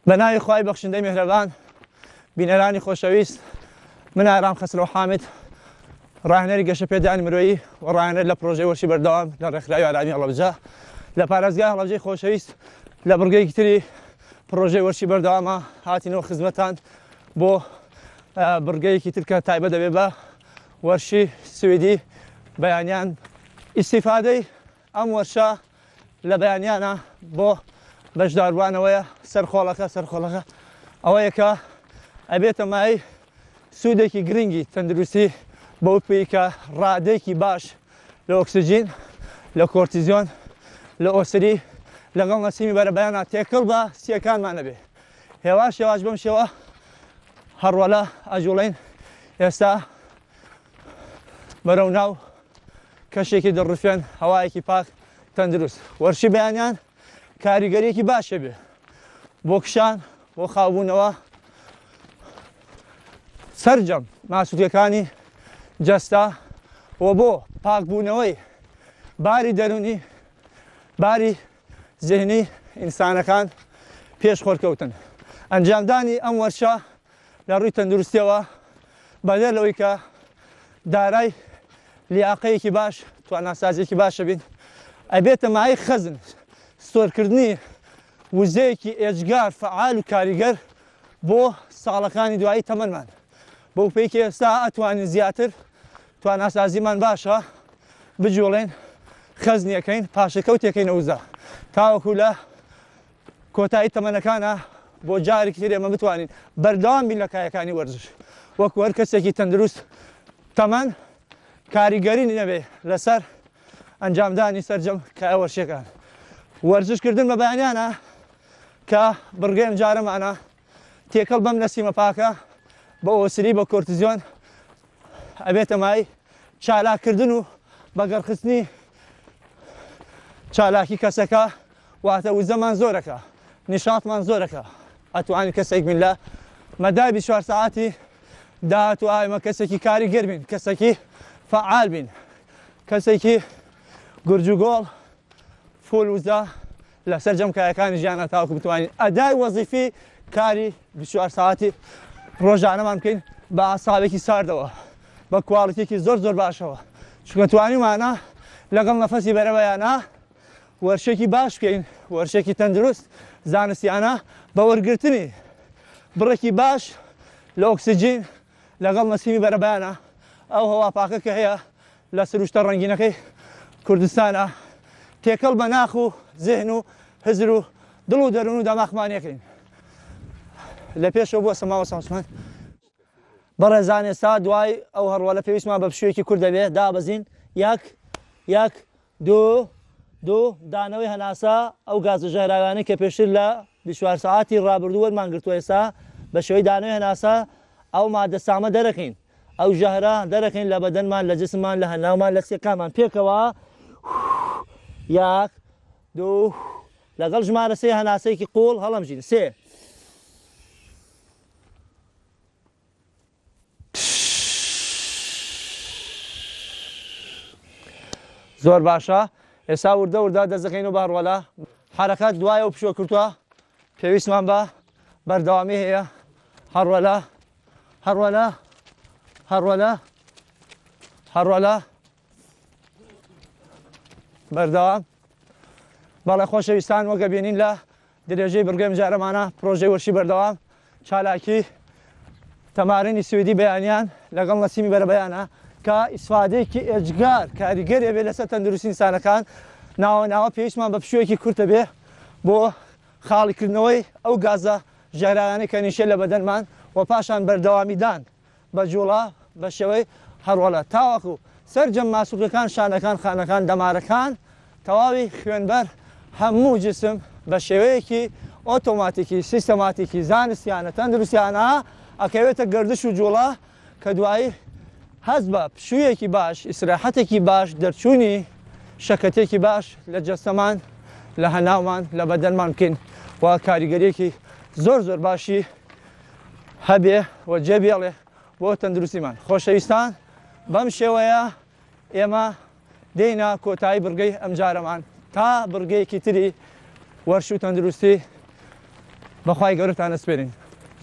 بەناوی خوای بەخشندەی میهرەبان بینەرانی خۆشەویست، من ئارام خەسرۆ حامد، ڕاهێنەری گەشە پێدانی مرۆیی و ڕاهێنەر لە پرۆژەی وەرشی بەردەوام لە ڕێکخراوی ئارامی هەڵەبجە لە پارێزگای هەڵەبجەی خۆشەویست لە بڕگەیەکی تری پرۆژەی وەرشی بەردەوامە هاتینەوە خزمەتان بۆ بڕگەیەکی تر کە تایبەت دەبێت بە وەرشی سوێدی بەیانیان. ئیسیفادەی ئەم وەرشە لە بەیانیانە بۆ بەشداربوانەوەیە سەرخۆڵەکە ئەوەیە کە ئەبێتە مای سوودێکی گرنگی تەندروستی بەو پێی کە ڕادێکی باش لە ئۆکسجین، لە کۆرتیزۆن، لە ئۆسری لەگەڵ نەسیمی بەرەبەیانە تێکەڵ بە سیەکانمان نەبێ. هێواش بەم شێوە هەڕوەلە ئەجوڵین ئێستا بەرەو ناو کەشێکی دڕفێن هەوایەکی پاک تەندروست. وەرشی بەیانیان کاریگەریەکی باشە بێ بۆ کشان، بۆ خاوبوونەوە سەرجەم ماسوولەکانی جەستا و بۆ پاکبوونەوەی باری دەرونی، باری زێنی ئینسانەکان پێش خۆرکەوتن. ئەنجامدانی ئەم وەرشە لە ڕووی تەندروستیەوە بەدەر لەوەی کە دارای لیاقەیەکی باش، تواناسازیەکی باشە بین، ئەبێتە مای خەزن ستۆرکردنی وزەیەکی ئێجگار فعال و کاریگەر بۆ ساڵەکانی دوایی تەمەنمان. بەو پێیکە ئێستا ئەتوانین زیاتر تواناسازیمان باشە بجوڵێن خەزنیەکەین پاشەکەوتێکەین ئەوزە تاوەکو لە کۆتایی تەمەنەکانە بۆ جارێکی تر ئێمە بتوانین بەردەوام بین لە کایەکانی وەرزش وەکو هەر کەسێکی تەندروست تەمەن کاریگەری نەبێ لەسەر ئەنجامدانی سەرجەم کایە وەرشەکان. وەرزشکردن بە بەیانیانە کە بڕگەی جارەمانە تێکەڵ بەم نەسیمە پاکە بە ئۆسری، بە کۆرتیزۆن ئەبێتە مای چالاکردن و بەگەڕخستنی چالاکی کەسەکە، واتە وزەمان زۆرەکە، نیشاتمان زۆرەکە. ئەتوانین کەسێک بین لە مەدای 24 ساعاتی داهاتوو ئایمە کەسێکی کاریگەر بین، کەسێکی فعال بین، کەسێکی گورج و گۆڵ فۆل وزە لە سەرجەم کایەکانی ژیانە تاوەکو بتوانین ئەدای وەزیفی کاری 24 ساعاتی ڕۆژانەمان بکەین بە ئاساوێکی ساردەوە، بە کواڵیتێکی زۆر باشەوە، چونکە توانیمانە لەگەڵ نەفەسی بەرەبەیانە وەرشێکی باش بکەین، وەرشێکی تەندروست زانستیانە بە وەرگرتنی بڕێکی باش لە ئۆکسجین لەگەڵ نەسیمی بەرەبەیانە ئەو هەوا پاکە کە هەیە لە سروشتە ڕەنگینەکەی کوردستانە تێکەڵ بە ناخ و زێهن و هزر و دڵ و دەروون و دەماخمانیەکەین. لە پێشەوە بۆ سەماوە سامسمان بەڕێزان ئێستا دوای ئەو هەڕوەلە پێویستمان بە پشوویەکی کورد دەبێت دابەزین یەک دوو دانەوەی هەناسا ئەو گازە ژێراوانەی کە پێشتر لە 24 ساعاتی ڕابردوو وەرمان گرتووە ئێستا بە شێوەی دانەوەی هەناسا ئەو مادە سامە دەرەخین، ئەو ژەهرە دەرەخین لە بەدەنمان، لە جسممان، لە هەناومان، لە سێکانمان. پێکەوە یەک دوو لەگەڵ ژمارە سێ هەناسەیەکی قوڵ هەڵەمژین. سێ زۆر باشە. ئێستا وردە دەستەکەین و بە هەڕوەلە حرەکەت دوایە و پشووە کردووە پێویستمان بە بەردەوامی هەیە. هەڕوەلە بەردەوام. بەڵێ خۆشەویستان، وەگە بینین لە درێژەی بڕگەی جارەمانە پرۆژەی وەرشی بەردەوام چالاکی تەمارینی سوێدی بەیانیان لەگەڵ نەسیمی بەرەبەیانە کە ئیسفادەیەکی ئێجگار کاریگەرێ بێ لەسەر تەندروستی ئینسانەکان ناوە پێویستمان بە پشوویەکی کورتە بێ بۆ خاڵیکردنەوەی ئەو گازە ژێراوانەی کە نیشە لە بەدەنمان و پاشان بەردەوامیدان بە جوڵە بە شێوەی هەڕوەلە تاوەکو سەرجەم ماسوولەکان، شانەکان، خانەکان، دەمارەکان تەواوی خوێنبەر هەموو جسم بە شێوەیەکی ئۆتۆماتیکی سیستەماتیکی زانستیانە تەندروستیانە ئەکەوێتە گەردش و جوڵە کە دوایی هەست بە پشوویەکی باش، ئیسراحەتێکی باش، دەرچوونی شەکەتێکی باش لە جەستەمان، لە هەناومان، لە بەدەنمان بکەین و کاریگەریەکی زۆر باشی هەبێ و جێبێڵێ بۆ تەندروستیمان. خۆشەویستان، بەم شێوەیە ئێمە دێینە کۆتایی بڕگەی ئەم جارەمان تا بڕگەیەکی تری وەرش و تەندروستی بەخوای گەورەتان ئەسپێرین.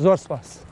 زۆر سپاس.